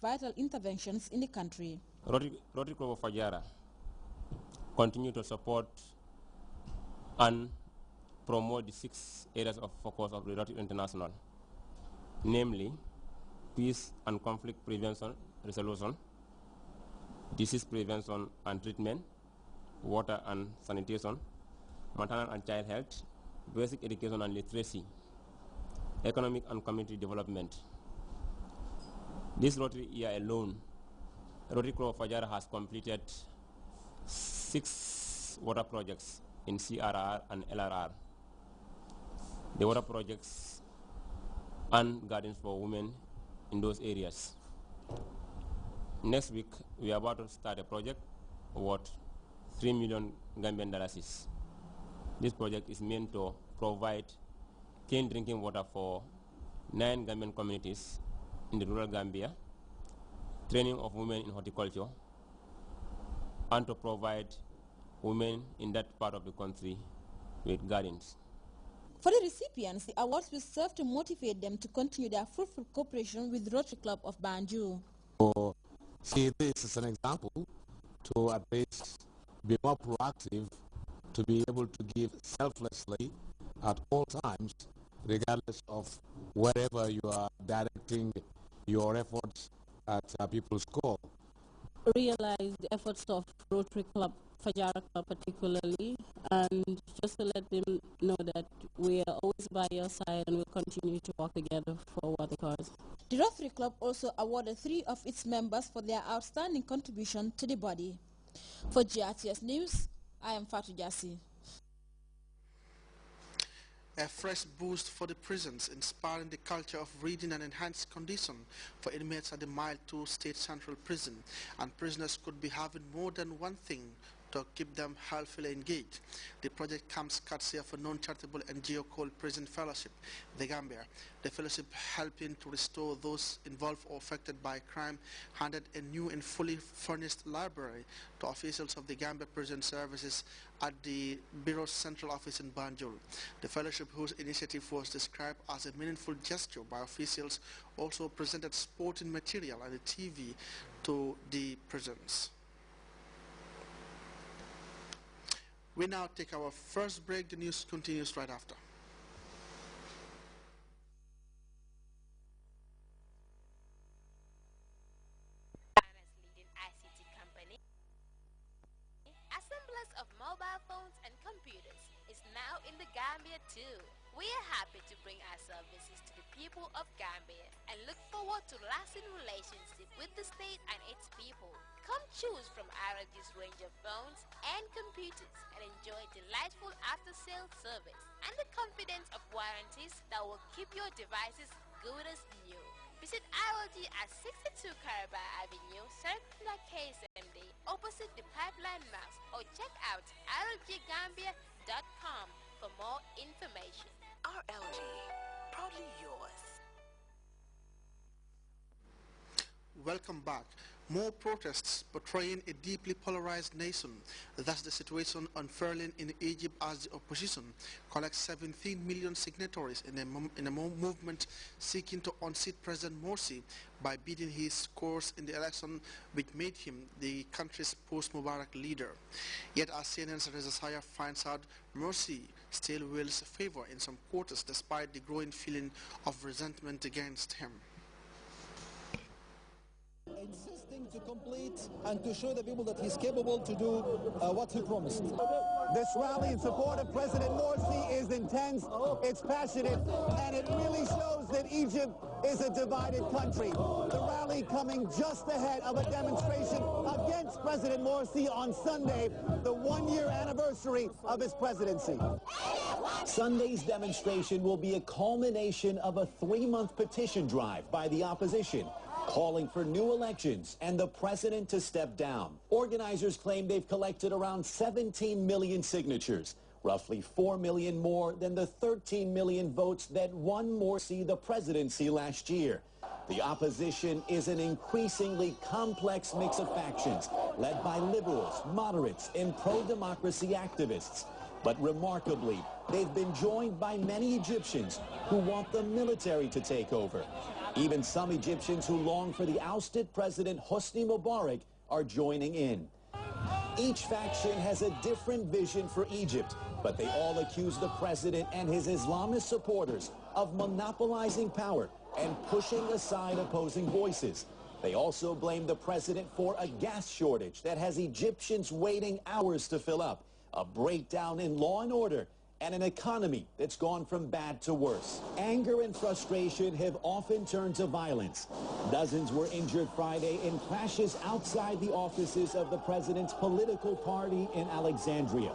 vital interventions in the country. Rotary Club of Fajara continue to support and promote the 6 areas of focus of the Rotary International, namely peace and conflict prevention resolution, disease prevention and treatment, water and sanitation, maternal and child health, basic education and literacy, economic and community development. This Rotary year alone, Rotary Club of Fajara has completed 6 water projects in CRR and LRR. The water projects and gardens for women in those areas. Next week, we are about to start a project worth 3 million Gambian dollars. This project is meant to provide clean drinking water for 9 Gambian communities in the rural Gambia, training of women in horticulture, and to provide women in that part of the country with gardens. For the recipients, the awards will serve to motivate them to continue their fruitful cooperation with Rotary Club of Banjul. So, see this as an example to at least be more proactive, to be able to give selflessly at all times, regardless of wherever you are directing your efforts at people's call. Realize the efforts of Rotary Club, Fajara Club particularly, and just to let them know that we are always by your side and we'll continue to work together for what the cause. The Rotary Club also awarded 3 of its members for their outstanding contribution to the body. For Grts News, I am Fatou Jassi. A fresh boost for the prisons, inspiring the culture of reading and enhanced condition for inmates at the Mile 2 State Central Prison. And prisoners could be having more than one thing to keep them healthily engaged. The project comes courtesy of a non-charitable NGO called Prison Fellowship, the Gambia. The fellowship helping to restore those involved or affected by crime handed a new and fully furnished library to officials of the Gambia Prison Services at the Bureau's central office in Banjul. The fellowship, whose initiative was described as a meaningful gesture by officials, also presented sporting material and a TV to the prisons. We now take our first break. The news continues right after. Leading ICT company, assemblers of mobile phones and computers, is now in the Gambia too. We are happy to bring our services to the people of Gambia and look forward to lasting relationship with the state and its people. Come choose from RG's range of phones and computers and enjoy delightful after-sales service and the confidence of warranties that will keep your devices good as new. Visit ROG at 62 Caraba Avenue, Circular KSMD, opposite the Pipeline Mass, or check out ROGGambia.com for more information. RLG, proudly yours. Welcome back. More protests portraying a deeply polarized nation. That's the situation unfurling in Egypt as the opposition collects 17 million signatories in a movement seeking to unseat President Morsi by beating his course in the election which made him the country's post-Mubarak leader. Yet as CNN's Reza Sayar finds out, Morsi still wields favor in some quarters despite the growing feeling of resentment against him. Insisting to complete and to show the people that he's capable to do what he promised. This rally in support of President Morsi is intense, it's passionate, and it really shows that Egypt is a divided country. The rally coming just ahead of a demonstration against President Morsi on Sunday, the one-year anniversary of his presidency. Sunday's demonstration will be a culmination of a 3-month petition drive by the opposition, calling for new elections and the president to step down. Organizers claim they've collected around 17 million signatures, roughly 4 million more than the 13 million votes that won Morsi the presidency last year. The opposition is an increasingly complex mix of factions led by liberals, moderates, and pro-democracy activists. But remarkably, they've been joined by many Egyptians who want the military to take over. Even some Egyptians who long for the ousted President Hosni Mubarak are joining in. Each faction has a different vision for Egypt, but they all accuse the president and his Islamist supporters of monopolizing power and pushing aside opposing voices. They also blame the president for a gas shortage that has Egyptians waiting hours to fill up, a breakdown in law and order, and an economy that's gone from bad to worse. Anger and frustration have often turned to violence. Dozens were injured Friday in clashes outside the offices of the president's political party in Alexandria.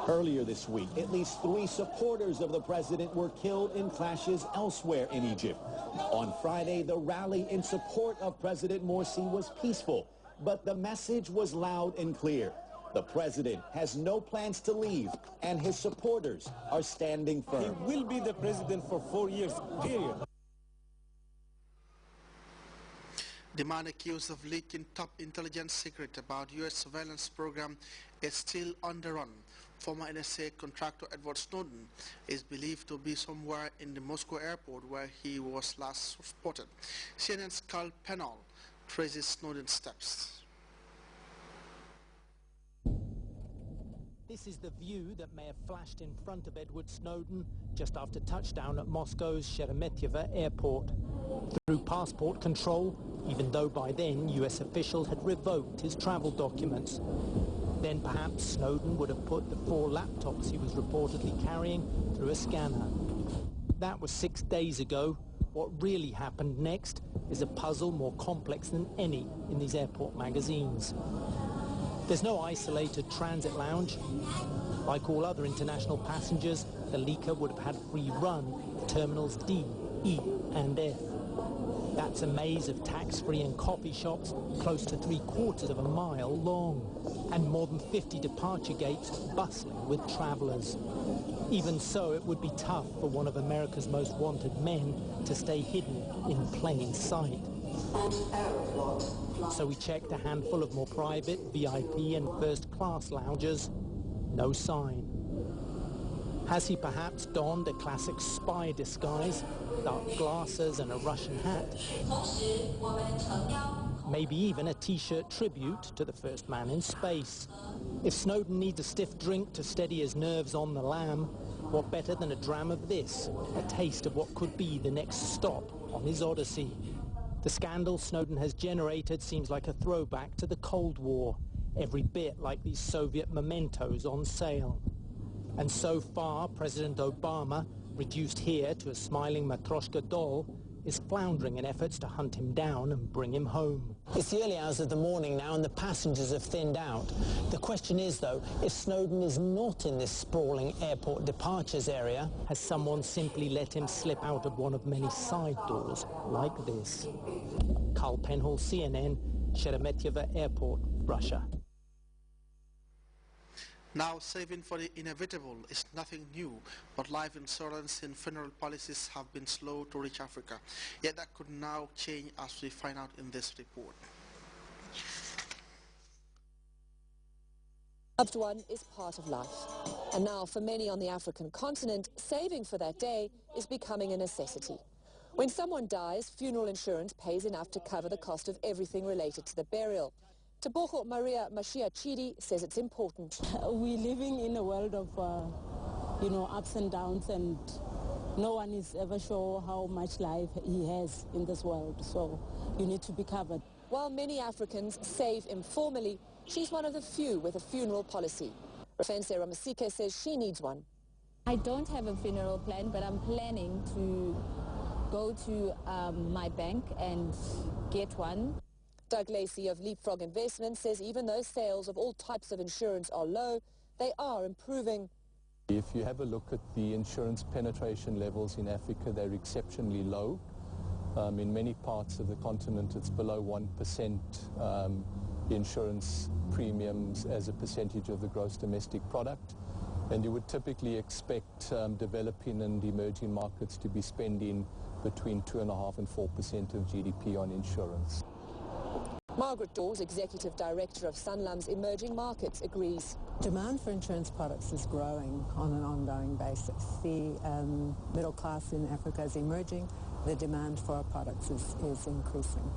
Earlier this week, at least 3 supporters of the president were killed in clashes elsewhere in Egypt. On Friday, the rally in support of President Morsi was peaceful, but the message was loud and clear. The president has no plans to leave, and his supporters are standing firm. He will be the president for 4 years, period. The man accused of leaking top intelligence secret about U.S. surveillance program is still on the run. Former NSA contractor Edward Snowden is believed to be somewhere in the Moscow airport where he was last spotted. CNN's Carl Penal traces Snowden's steps. This is the view that may have flashed in front of Edward Snowden just after touchdown at Moscow's Sheremetyevo airport. Through passport control, even though by then US officials had revoked his travel documents. Then perhaps Snowden would have put the 4 laptops he was reportedly carrying through a scanner. That was 6 days ago. What really happened next is a puzzle more complex than any in these airport magazines. There's no isolated transit lounge. Like all other international passengers, the leaker would have had free run of terminals D, E and F. That's a maze of tax-free and coffee shops close to 3/4 of a mile long, and more than 50 departure gates bustling with travelers. Even so, it would be tough for one of America's most wanted men to stay hidden in plain sight. So we checked a handful of more private, VIP and first-class lounges. No sign. Has he perhaps donned a classic spy disguise, dark glasses and a Russian hat? Maybe even a T-shirt tribute to the first man in space. If Snowden needs a stiff drink to steady his nerves on the lam, what better than a dram of this, a taste of what could be the next stop on his odyssey. The scandal Snowden has generated seems like a throwback to the Cold War, every bit like these Soviet mementos on sale. And so far, President Obama, reduced here to a smiling Matryoshka doll, is floundering in efforts to hunt him down and bring him home. It's the early hours of the morning now and the passengers have thinned out. The question is, though, if Snowden is not in this sprawling airport departures area, has someone simply let him slip out of one of many side doors like this? Carl Penhall, CNN, Sheremetyevo Airport, Russia. Now, saving for the inevitable is nothing new, but life insurance and funeral policies have been slow to reach Africa. Yet that could now change, as we find out in this report. Loved one is part of life. And now for many on the African continent, saving for that day is becoming a necessity. When someone dies, funeral insurance pays enough to cover the cost of everything related to the burial. Tebogo Maria Mashiachidi says it's important. We're living in a world of, ups and downs, and no one is ever sure how much life he has in this world, so you need to be covered. While many Africans save informally, she's one of the few with a funeral policy. Rafense Ramasike says she needs one. I don't have a funeral plan, but I'm planning to go to my bank and get one. Doug Lacey of Leapfrog Investments says even though sales of all types of insurance are low, they are improving. If you have a look at the insurance penetration levels in Africa, they're exceptionally low. In many parts of the continent, it's below 1% insurance premiums as a percentage of the gross domestic product. And you would typically expect developing and emerging markets to be spending between 2.5% and 4% of GDP on insurance. Margaret Dawes, Executive Director of Sanlam's Emerging Markets, agrees. Demand for insurance products is growing on an ongoing basis. The middle class in Africa is emerging. The demand for our products is increasing.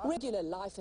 Regular life